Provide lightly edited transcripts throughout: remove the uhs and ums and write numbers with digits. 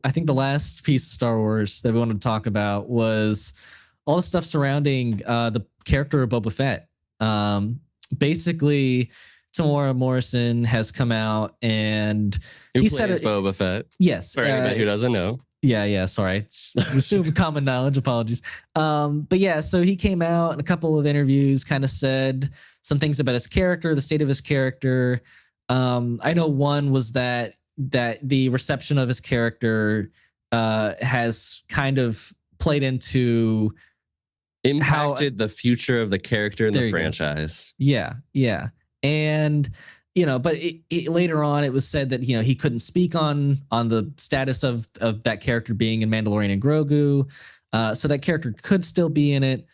I think the last piece of Star Wars that we wanted to talk about was all the stuff surrounding the character of Boba Fett. Basically, Tamora Morrison has come out and he said Boba Fett. Yes. For anybody who doesn't know. Yeah. Sorry. Assume common knowledge. Apologies. But yeah, so he came out in a couple of interviews, kind of said some things about his character, the state of his character. I know one was that the reception of his character has kind of played into impacted the future of the character in the franchise. Go. Yeah. And but later on it was said that he couldn't speak on the status of that character being in Mandalorian and Grogu, so that character could still be in it.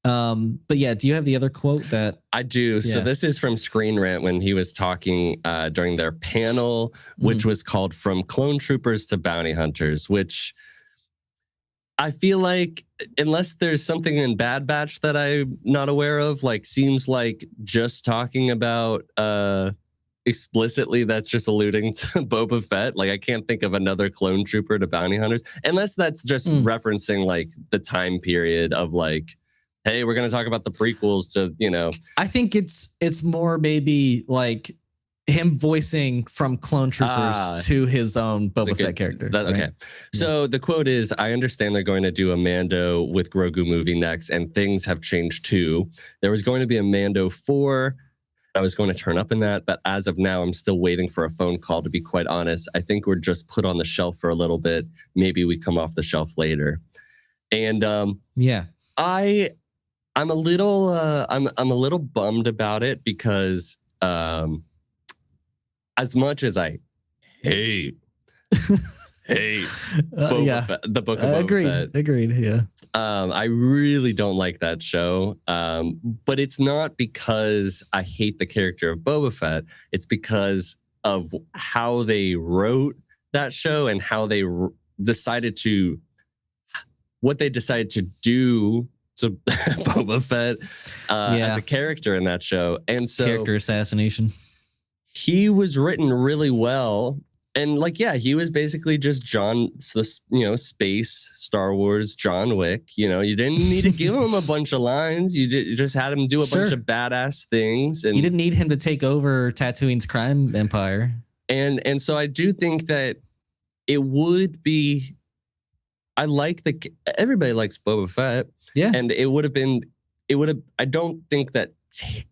But yeah, do you have the other quote that I do? Yeah. So this is from Screen Rant when he was talking during their panel, which was called "From Clone Troopers to Bounty Hunters," which I feel like, unless there's something in Bad Batch that I'm not aware of, seems like just talking about explicitly that's just alluding to Boba Fett. I can't think of another clone trooper to bounty hunters, unless that's just referencing the time period of hey, we're going to talk about the prequels to, I think it's more maybe him voicing from clone troopers to his own Boba Fett character. Okay. Right? So the quote is, I understand they're going to do a Mando with Grogu movie next, and things have changed too. There was going to be a Mando 4. I was going to turn up in that, but as of now, I'm still waiting for a phone call, to be quite honest. I think we're just put on the shelf for a little bit. Maybe we come off the shelf later. And I'm a little bummed about it because as much as I hate Boba Fett, the book of Boba Fett. Agreed, yeah. I really don't like that show. But it's not because I hate the character of Boba Fett. It's because of how they wrote that show and how they decided to do to Boba Fett as a character in that show. And so character assassination. He was written really well. And he was basically just space Star Wars John Wick. You didn't need to give him a bunch of lines. You just had him do a bunch of badass things. And you didn't need him to take over Tatooine's crime empire. And so I do think that it would be. Everybody likes Boba Fett. Yeah, and I don't think that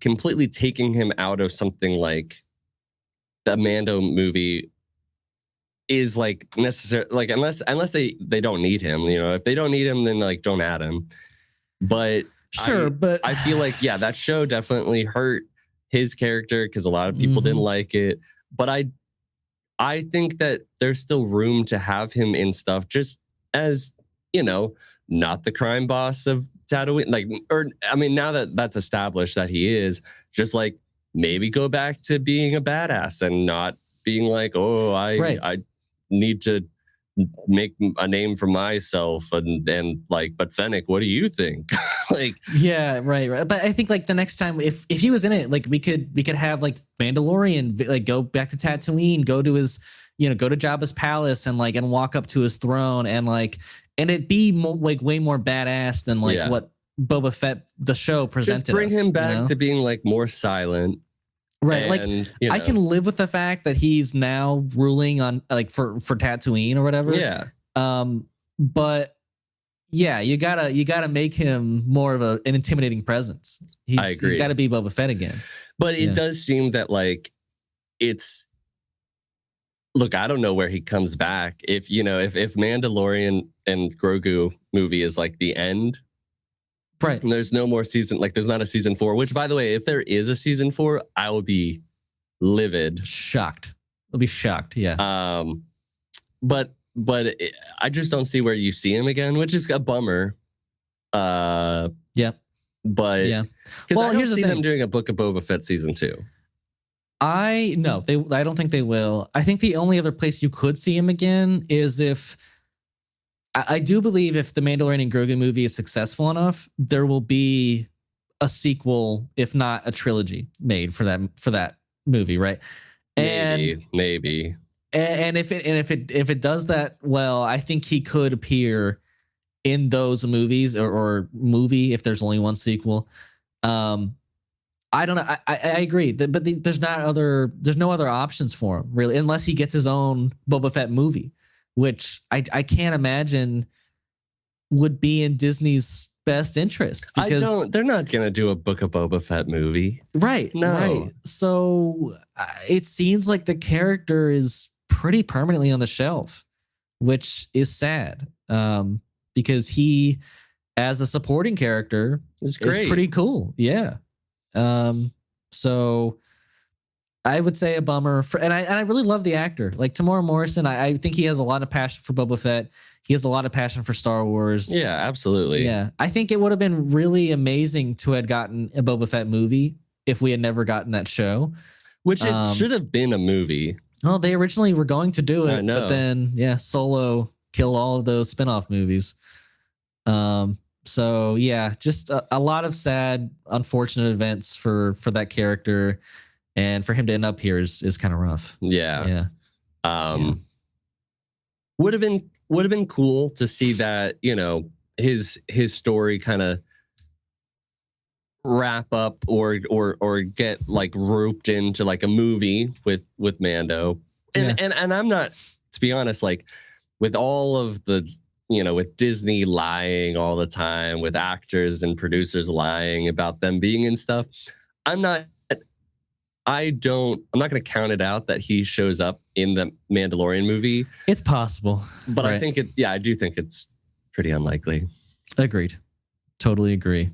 completely taking him out of something like the Mando movie is necessary, unless they don't need him. If they don't need him, then don't add him. But but I feel that show definitely hurt his character because a lot of people didn't like it. But I think that there's still room to have him in stuff, just as not the crime boss of Tatooine. Now that that's established that he is, just maybe go back to being a badass and not being I need to make a name for myself and but Fennec, what do you think? Yeah, right. But I think the next time if he was in it, we could have Mandalorian go back to Tatooine, go to his go to Jabba's palace and and walk up to his throne and it'd be way more badass than what Boba Fett the show presented. Just bring him back to being more silent. Right. And, I can live with the fact that he's now ruling on for Tatooine or whatever. Yeah. But yeah, you gotta make him more of an intimidating presence. I agree. He's got to be Boba Fett again. But it does seem that it's. Look, I don't know where he comes back. If Mandalorian and Grogu movie is the end. Right. And there's no more season, there's not a season 4, which, by the way, if there is a season 4, I will be livid. Shocked. I'll be shocked. Yeah. But I just don't see where you see him again, which is a bummer. Yeah. But yeah. Because I don't see them doing a Book of Boba Fett season 2. I don't think they will. I think the only other place you could see him again is if I do believe if the Mandalorian and Grogu movie is successful enough, there will be a sequel, if not a trilogy, made for that movie, right? Maybe. And if it does that well, I think he could appear in those movies or movie if there's only one sequel. I don't know. I agree, but there's no other options for him really, unless he gets his own Boba Fett movie, which I can't imagine would be in Disney's best interest. Because they're not gonna do a Book of Boba Fett movie, right? No. Right. So it seems like the character is pretty permanently on the shelf, which is sad. Because he, as a supporting character, is pretty cool. Yeah. So I would say a bummer and I really love the actor. Like Tamora Morrison, I think he has a lot of passion for Boba Fett. He has a lot of passion for Star Wars. Yeah, absolutely. Yeah. I think it would have been really amazing to have gotten a Boba Fett movie if we had never gotten that show. Which it should have been a movie. Well, they originally were going to do it, I know. But then Solo killed all of those spinoff movies. So yeah, just a lot of sad, unfortunate events for that character, and for him to end up here is kind of rough. Yeah. Would have been cool to see that, his story kind of wrap up or get like roped into like a movie with Mando. And I'm not, to be honest, like with all of the, with Disney lying all the time, with actors and producers lying about them being in stuff, I'm not going to count it out that he shows up in the Mandalorian movie. It's possible. But right. I do think it's pretty unlikely. Agreed. Totally agree.